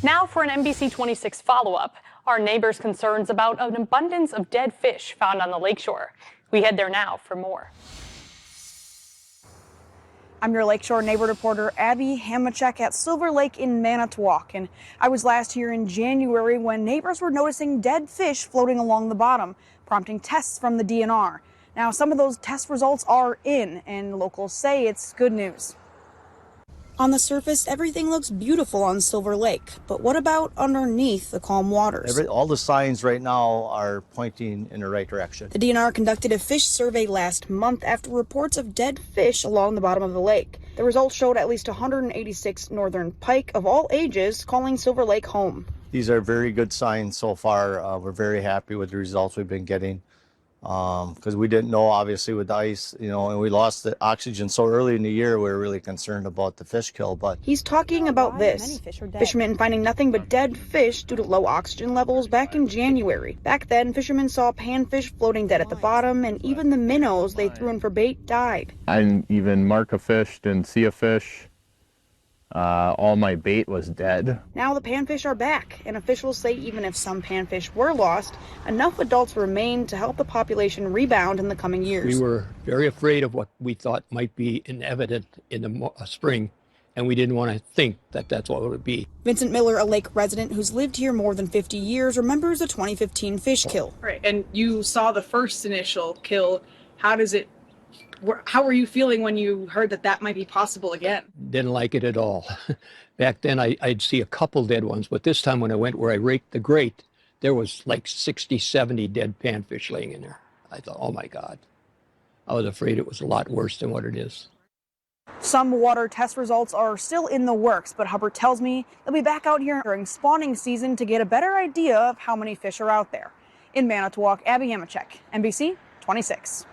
Now for an NBC 26 follow-up. Our neighbors' concerns about an abundance of dead fish found on the lakeshore. We head there now for more. I'm your Lakeshore neighbor reporter Abby Hamachek at Silver Lake in Manitowoc, and I was last here in January when neighbors were noticing dead fish floating along the bottom, prompting tests from the DNR. Now, some of those test results are in, and locals say it's good news. On the surface, everything looks beautiful on Silver Lake, but what about underneath the calm waters? All the signs right now are pointing in the right direction. The DNR conducted a fish survey last month after reports of dead fish along the bottom of the lake. The results showed at least 186 northern pike of all ages calling Silver Lake home. These are very good signs so far. We're very happy with the results we've been getting. Because we didn't know, obviously, with the ice, and we lost the oxygen so early in the year, we were really concerned about the fish kill. But he's talking about this. Fishermen finding nothing but dead fish due to low oxygen levels back in January. Back then, fishermen saw panfish floating dead at the bottom, and even the minnows they threw in for bait died. I didn't even mark a fish, didn't see a fish. All my bait was dead. Now the panfish are back, and officials say even if some panfish were lost, enough adults remain to help the population rebound in the coming years. We were very afraid of what we thought might be evident in the spring, and we didn't want to think that that's what it would be. Vincent Miller, a lake resident who's lived here more than 50 years, remembers the 2015 fish kill. Right, and you saw the first initial kill. How were you feeling when you heard that might be possible again? Didn't like it at all. Back then, I'd see a couple dead ones, but this time when I went where I raked the grate, there was like 60, 70 dead panfish laying in there. I thought, oh my God. I was afraid it was a lot worse than what it is. Some water test results are still in the works, but Hubbard tells me they'll be back out here during spawning season to get a better idea of how many fish are out there. In Manitowoc, Abby Hamachek, NBC 26.